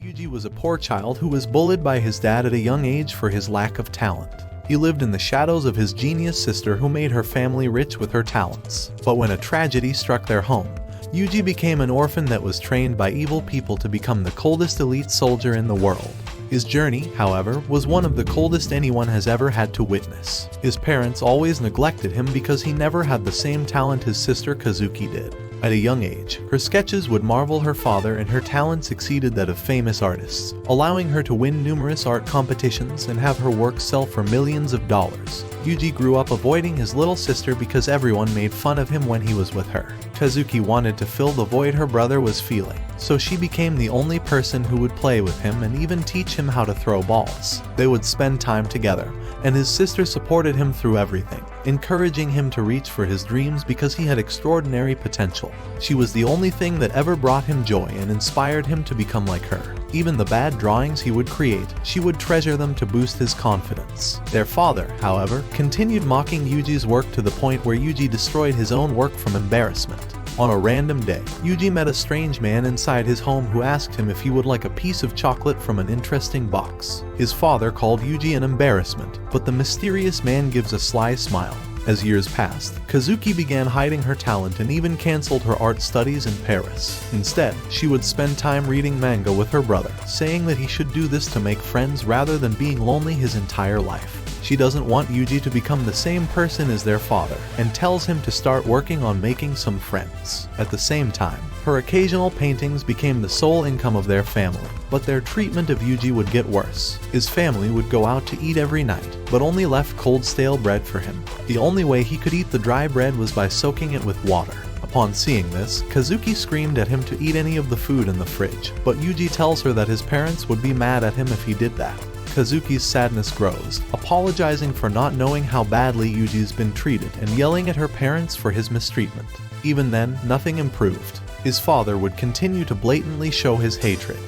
Yuji was a poor child who was bullied by his dad at a young age for his lack of talent. He lived in the shadows of his genius sister who made her family rich with her talents. But when a tragedy struck their home, Yuji became an orphan that was trained by evil people to become the coldest elite soldier in the world. His journey, however, was one of the coldest anyone has ever had to witness. His parents always neglected him because he never had the same talent his sister Kazuki did. At a young age, her sketches would marvel her father and her talents exceeded that of famous artists, allowing her to win numerous art competitions and have her work sell for millions of dollars. Yuji grew up avoiding his little sister because everyone made fun of him when he was with her. Kazuki wanted to fill the void her brother was feeling, so she became the only person who would play with him and even teach him how to throw balls. They would spend time together, and his sister supported him through everything, encouraging him to reach for his dreams because he had extraordinary potential. She was the only thing that ever brought him joy and inspired him to become like her. Even the bad drawings he would create, she would treasure them to boost his confidence. Their father, however, continued mocking Yuji's work to the point where Yuji destroyed his own work from embarrassment. On a random day, Yuji met a strange man inside his home who asked him if he would like a piece of chocolate from an interesting box. His father called Yuji an embarrassment, but the mysterious man gives a sly smile. As years passed, Kazuki began hiding her talent and even cancelled her art studies in Paris. Instead, she would spend time reading manga with her brother, saying that he should do this to make friends rather than being lonely his entire life. She doesn't want Yuji to become the same person as their father, and tells him to start working on making some friends. At the same time, her occasional paintings became the sole income of their family, but their treatment of Yuji would get worse. His family would go out to eat every night, but only left cold stale bread for him. The only way he could eat the dry bread was by soaking it with water. Upon seeing this, Kazuki screamed at him to eat any of the food in the fridge, but Yuji tells her that his parents would be mad at him if he did that. Kazuki's sadness grows, apologizing for not knowing how badly Yuji's been treated and yelling at her parents for his mistreatment. Even then, nothing improved. His father would continue to blatantly show his hatred,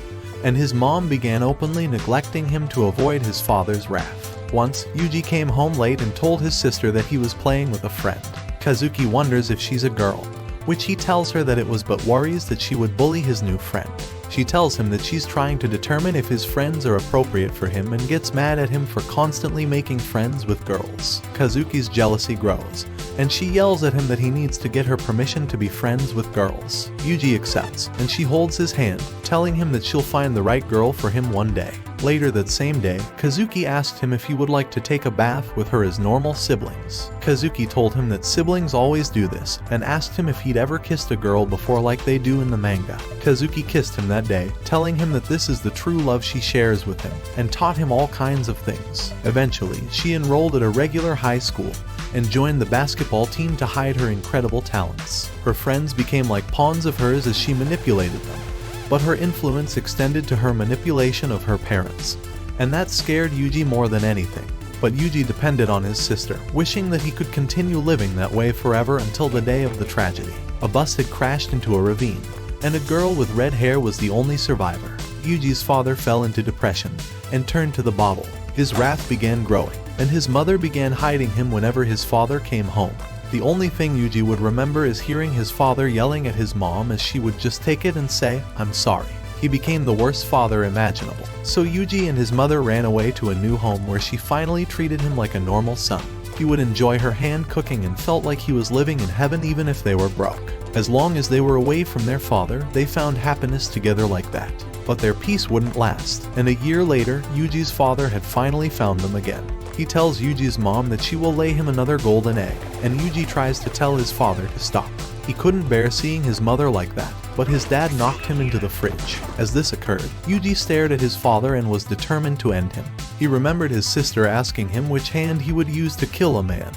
and his mom began openly neglecting him to avoid his father's wrath. Once, Yuji came home late and told his sister that he was playing with a friend. Kazuki wonders if she's a girl, which he tells her that it was but worries that she would bully his new friend. She tells him that she's trying to determine if his friends are appropriate for him and gets mad at him for constantly making friends with girls. Kazuki's jealousy grows, and she yells at him that he needs to get her permission to be friends with girls. Yuji accepts, and she holds his hand, telling him that she'll find the right girl for him one day. Later that same day, Kazuki asked him if he would like to take a bath with her as normal siblings. Kazuki told him that siblings always do this, and asked him if he'd ever kissed a girl before like they do in the manga. Kazuki kissed him that day, telling him that this is the true love she shares with him, and taught him all kinds of things. Eventually, she enrolled at a regular high school, and joined the basketball team to hide her incredible talents. Her friends became like pawns of hers as she manipulated them. But her influence extended to her manipulation of her parents, and that scared Yuji more than anything. But Yuji depended on his sister, wishing that he could continue living that way forever until the day of the tragedy. A bus had crashed into a ravine, and a girl with red hair was the only survivor. Yuji's father fell into depression, and turned to the bottle. His wrath began growing, and his mother began hiding him whenever his father came home. The only thing Yuji would remember is hearing his father yelling at his mom as she would just take it and say, "I'm sorry." He became the worst father imaginable. So Yuji and his mother ran away to a new home where she finally treated him like a normal son. He would enjoy her hand cooking and felt like he was living in heaven even if they were broke. As long as they were away from their father, they found happiness together like that. But their peace wouldn't last, and a year later, Yuji's father had finally found them again. He tells Yuji's mom that she will lay him another golden egg, and Yuji tries to tell his father to stop. He couldn't bear seeing his mother like that, but his dad knocked him into the fridge. As this occurred, Yuji stared at his father and was determined to end him. He remembered his sister asking him which hand he would use to kill a man.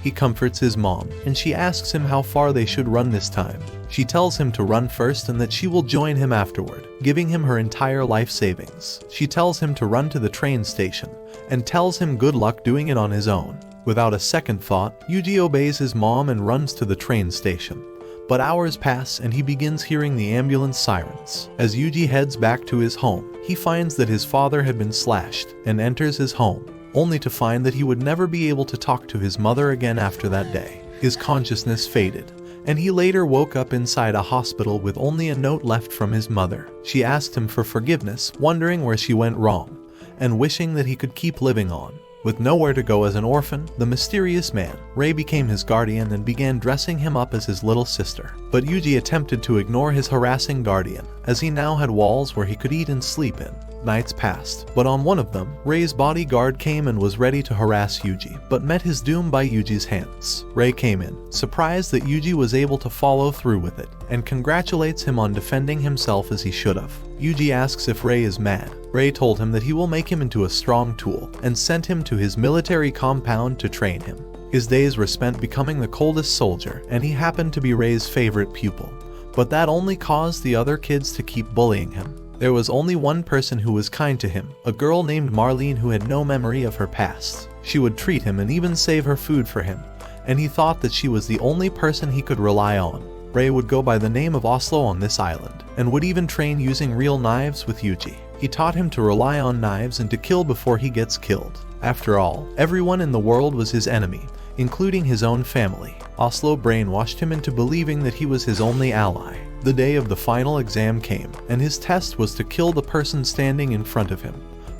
He comforts his mom, and she asks him how far they should run this time. She tells him to run first and that she will join him afterward, giving him her entire life savings. She tells him to run to the train station, and tells him good luck doing it on his own. Without a second thought, Yuji obeys his mom and runs to the train station. But hours pass and he begins hearing the ambulance sirens. As Yuji heads back to his home, he finds that his father had been slashed, and enters his home, only to find that he would never be able to talk to his mother again after that day. His consciousness faded, and he later woke up inside a hospital with only a note left from his mother. She asked him for forgiveness, wondering where she went wrong, and wishing that he could keep living on. With nowhere to go as an orphan, the mysterious man, Rei, became his guardian and began dressing him up as his little sister. But Yuji attempted to ignore his harassing guardian, as he now had walls where he could eat and sleep in. Nights passed, but on one of them, Rei's bodyguard came and was ready to harass Yuji, but met his doom by Yuji's hands. Rei came in, surprised that Yuji was able to follow through with it, and congratulates him on defending himself as he should have. Yuji asks if Rei is mad. Rei told him that he will make him into a strong tool, and sent him to his military compound to train him. His days were spent becoming the coldest soldier, and he happened to be Rei's favorite pupil. But that only caused the other kids to keep bullying him. There was only one person who was kind to him, a girl named Marlene who had no memory of her past. She would treat him and even save her food for him, and he thought that she was the only person he could rely on. Rei would go by the name of Oslo on this island, and would even train using real knives with Yuji. He taught him to rely on knives and to kill before he gets killed. After all, everyone in the world was his enemy, including his own family. Oslo brainwashed him into believing that he was his only ally. The day of the final exam came, and his test was to kill the person standing in front of him.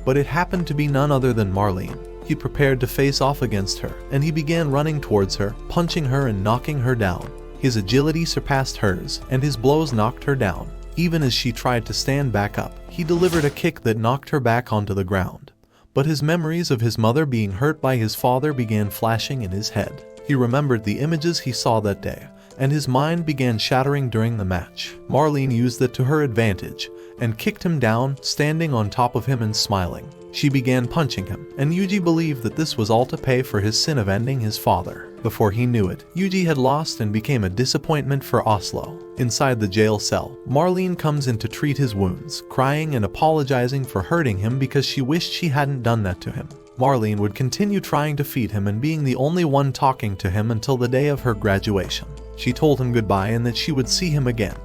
But it happened to be none other than Marlene. He prepared to face off against her, and he began running towards her, punching her and knocking her down. His agility surpassed hers, and his blows knocked her down. Even as she tried to stand back up, he delivered a kick that knocked her back onto the ground. But his memories of his mother being hurt by his father began flashing in his head. He remembered the images he saw that day, and his mind began shattering during the match. Marlene used it to her advantage, and kicked him down, standing on top of him and smiling. She began punching him, and Yuji believed that this was all to pay for his sin of ending his father. Before he knew it, Yuji had lost and became a disappointment for Oslo. Inside the jail cell, Marlene comes in to treat his wounds, crying and apologizing for hurting him because she wished she hadn't done that to him. Marlene would continue trying to feed him and being the only one talking to him until the day of her graduation. She told him goodbye and that she would see him again,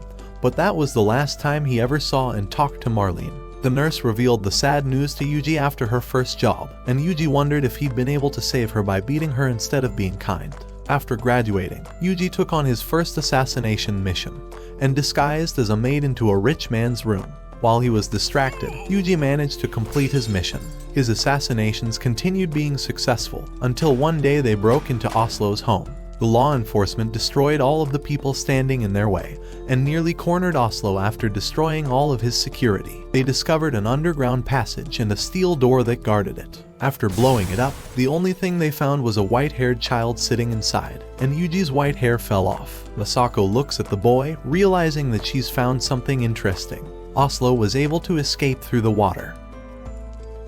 but that was the last time he ever saw and talked to Marlene. The nurse revealed the sad news to Yuji after her first job, and Yuji wondered if he'd been able to save her by beating her instead of being kind. After graduating, Yuji took on his first assassination mission, and disguised as a maid into a rich man's room. While he was distracted, Yuji managed to complete his mission. His assassinations continued being successful, until one day they broke into Oslo's home. The law enforcement destroyed all of the people standing in their way, and nearly cornered Oslo after destroying all of his security. They discovered an underground passage and a steel door that guarded it. After blowing it up, the only thing they found was a white-haired child sitting inside, and Yuji's white hair fell off. Asako looks at the boy, realizing that she's found something interesting. Oslo was able to escape through the water.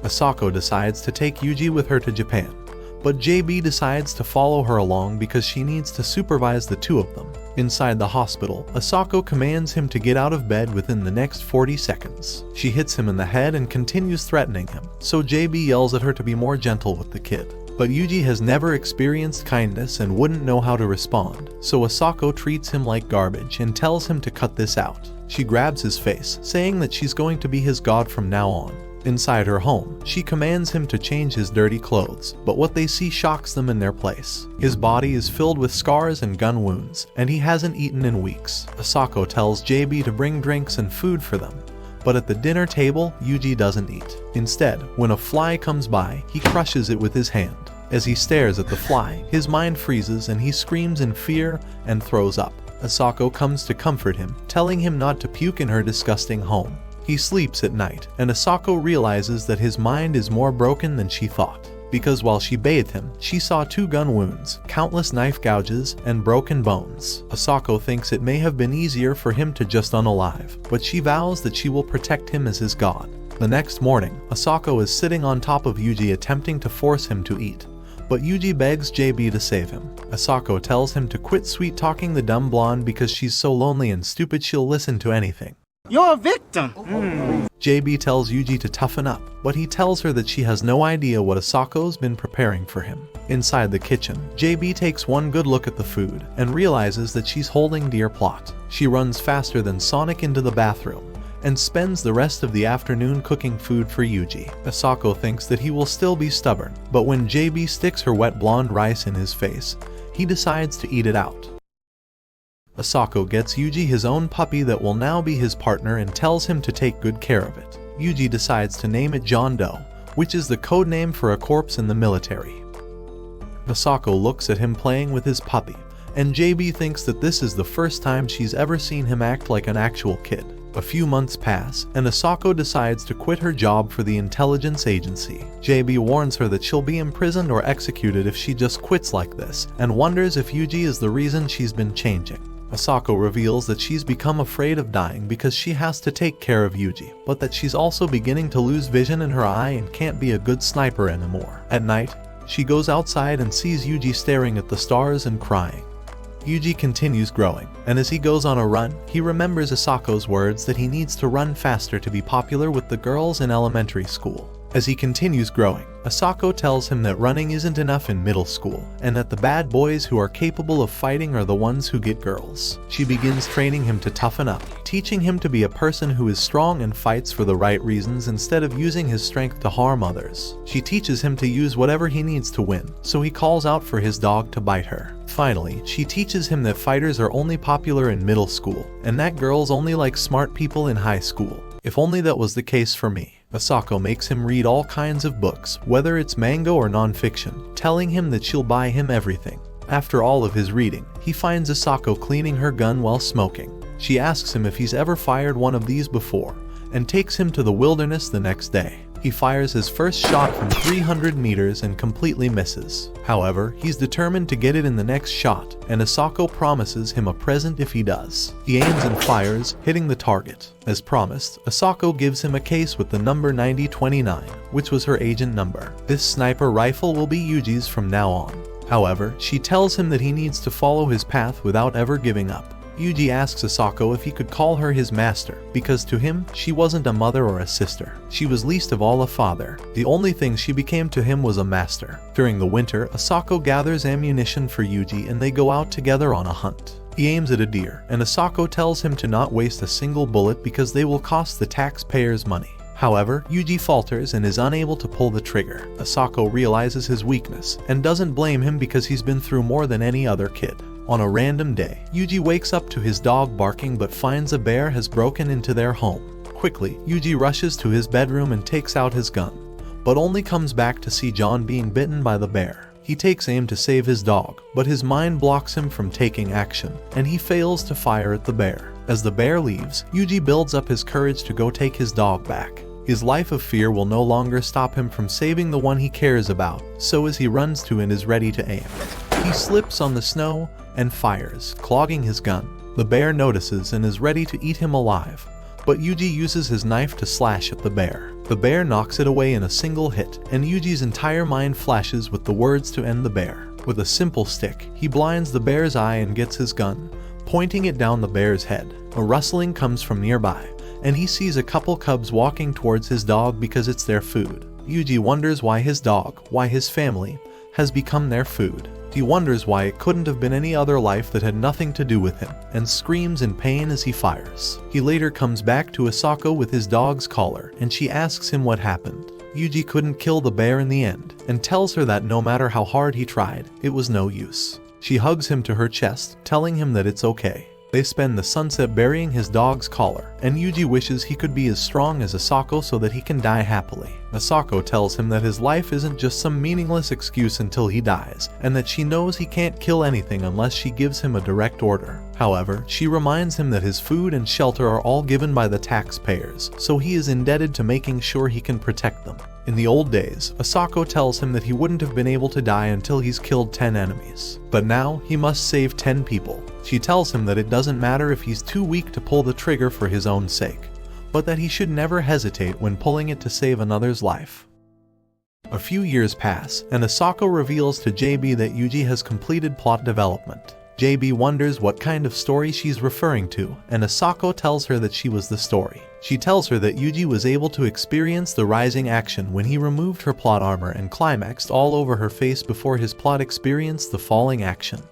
Asako decides to take Yuji with her to Japan, but JB decides to follow her along because she needs to supervise the two of them. Inside the hospital, Asako commands him to get out of bed within the next 40 seconds. She hits him in the head and continues threatening him, so JB yells at her to be more gentle with the kid. But Yuji has never experienced kindness and wouldn't know how to respond, so Asako treats him like garbage and tells him to cut this out. She grabs his face, saying that she's going to be his god from now on. Inside her home, she commands him to change his dirty clothes, but what they see shocks them in their place. His body is filled with scars and gun wounds, and he hasn't eaten in weeks. Asako tells JB to bring drinks and food for them, but at the dinner table, Yuji doesn't eat. Instead, when a fly comes by, he crushes it with his hand. As he stares at the fly, his mind freezes and he screams in fear and throws up. Asako comes to comfort him, telling him not to puke in her disgusting home. He sleeps at night, and Asako realizes that his mind is more broken than she thought. Because while she bathed him, she saw 2 gun wounds, countless knife gouges, and broken bones. Asako thinks it may have been easier for him to just unalive, but she vows that she will protect him as his god. The next morning, Asako is sitting on top of Yuji attempting to force him to eat, but Yuji begs JB to save him. Asako tells him to quit sweet-talking the dumb blonde because she's so lonely and stupid she'll listen to anything. You're a victim! JB tells Yuji to toughen up, but he tells her that she has no idea what Asako's been preparing for him. Inside the kitchen, JB takes one good look at the food and realizes that she's holding dear plot. She runs faster than Sonic into the bathroom and spends the rest of the afternoon cooking food for Yuji. Asako thinks that he will still be stubborn, but when JB sticks her wet blonde rice in his face, he decides to eat it out. Asako gets Yuji his own puppy that will now be his partner and tells him to take good care of it. Yuji decides to name it John Doe, which is the code name for a corpse in the military. Asako looks at him playing with his puppy, and JB thinks that this is the first time she's ever seen him act like an actual kid. A few months pass, and Asako decides to quit her job for the intelligence agency. JB warns her that she'll be imprisoned or executed if she just quits like this, and wonders if Yuji is the reason she's been changing. Asako reveals that she's become afraid of dying because she has to take care of Yuji, but that she's also beginning to lose vision in her eye and can't be a good sniper anymore. At night, she goes outside and sees Yuji staring at the stars and crying. Yuji continues growing, and as he goes on a run, he remembers Asako's words that he needs to run faster to be popular with the girls in elementary school. As he continues growing, Asako tells him that running isn't enough in middle school, and that the bad boys who are capable of fighting are the ones who get girls. She begins training him to toughen up, teaching him to be a person who is strong and fights for the right reasons instead of using his strength to harm others. She teaches him to use whatever he needs to win, so he calls out for his dog to bite her. Finally, she teaches him that fighters are only popular in middle school, and that girls only like smart people in high school. If only that was the case for me. Asako makes him read all kinds of books, whether it's manga or non-fiction, telling him that she'll buy him everything. After all of his reading, he finds Asako cleaning her gun while smoking. She asks him if he's ever fired one of these before, and takes him to the wilderness the next day. He fires his first shot from 300 meters and completely misses. However, he's determined to get it in the next shot, and Asako promises him a present if he does. He aims and fires, hitting the target. As promised, Asako gives him a case with the number 9029, which was her agent number. This sniper rifle will be Yuji's from now on. However, she tells him that he needs to follow his path without ever giving up. Yuji asks Asako if he could call her his master, because to him, she wasn't a mother or a sister. She was least of all a father. The only thing she became to him was a master. During the winter, Asako gathers ammunition for Yuji and they go out together on a hunt. He aims at a deer, and Asako tells him to not waste a single bullet because they will cost the taxpayers money. However, Yuji falters and is unable to pull the trigger. Asako realizes his weakness and doesn't blame him because he's been through more than any other kid. On a random day, Yuji wakes up to his dog barking but finds a bear has broken into their home. Quickly, Yuji rushes to his bedroom and takes out his gun, but only comes back to see John being bitten by the bear. He takes aim to save his dog, but his mind blocks him from taking action, and he fails to fire at the bear. As the bear leaves, Yuji builds up his courage to go take his dog back. His life of fear will no longer stop him from saving the one he cares about, so as he runs to and is ready to aim, he slips on the snow and fires, clogging his gun. The bear notices and is ready to eat him alive, but Yuji uses his knife to slash at the bear. The bear knocks it away in a single hit, and Yuji's entire mind flashes with the words to end the bear. With a simple stick, he blinds the bear's eye and gets his gun, pointing it down the bear's head. A rustling comes from nearby, and he sees a couple cubs walking towards his dog because it's their food. Yuji wonders why his dog, why his family, has become their food. He wonders why it couldn't have been any other life that had nothing to do with him, and screams in pain as he fires. He later comes back to Asako with his dog's collar, and she asks him what happened. Yuji couldn't kill the bear in the end, and tells her that no matter how hard he tried, it was no use. She hugs him to her chest, telling him that it's okay. They spend the sunset burying his dog's collar, and Yuji wishes he could be as strong as Asako so that he can die happily. Asako tells him that his life isn't just some meaningless excuse until he dies, and that she knows he can't kill anything unless she gives him a direct order. However, she reminds him that his food and shelter are all given by the taxpayers, so he is indebted to making sure he can protect them. In the old days, Asako tells him that he wouldn't have been able to die until he's killed 10 enemies. But now, he must save 10 people. She tells him that it doesn't matter if he's too weak to pull the trigger for his own sake, but that he should never hesitate when pulling it to save another's life. A few years pass, and Asako reveals to JB that Yuji has completed plot development. JB wonders what kind of story she's referring to, and Asako tells her that she was the story. She tells her that Yuji was able to experience the rising action when he removed her plot armor and climaxed all over her face before his plot experienced the falling action.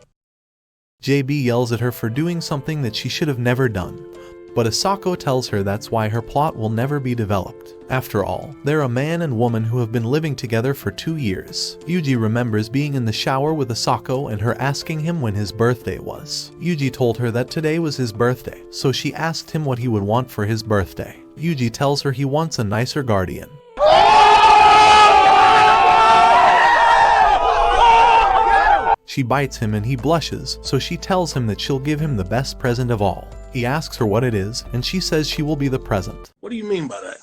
JB yells at her for doing something that she should have never done, But Asako tells her that's why her plot will never be developed. After all, they're a man and woman who have been living together for 2 years. Yuji remembers being in the shower with Asako and her asking him when his birthday was. Yuji told her that today was his birthday, so she asked him what he would want for his birthday. Yuji tells her he wants a nicer guardian. She bites him and he blushes, so she tells him that she'll give him the best present of all. He asks her what it is, and she says she will be the present. What do you mean by that?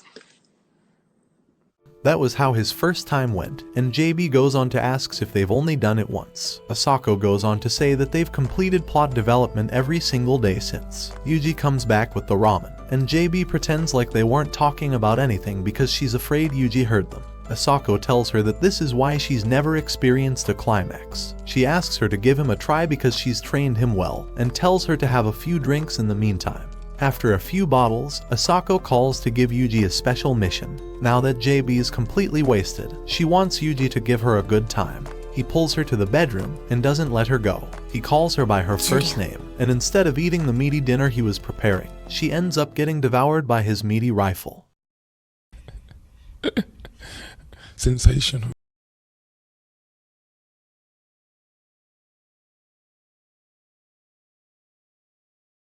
That was how his first time went, and JB goes on to ask if they've only done it once. Asako goes on to say that they've completed plot development every single day since. Yuji comes back with the ramen, and JB pretends like they weren't talking about anything because she's afraid Yuji heard them. Asako tells her that this is why she's never experienced a climax. She asks her to give him a try because she's trained him well, and tells her to have a few drinks in the meantime. After a few bottles, Asako calls to give Yuji a special mission. Now that JB is completely wasted, she wants Yuji to give her a good time. He pulls her to the bedroom and doesn't let her go. He calls her by her first name, and instead of eating the meaty dinner he was preparing, she ends up getting devoured by his meaty rifle. Sensational.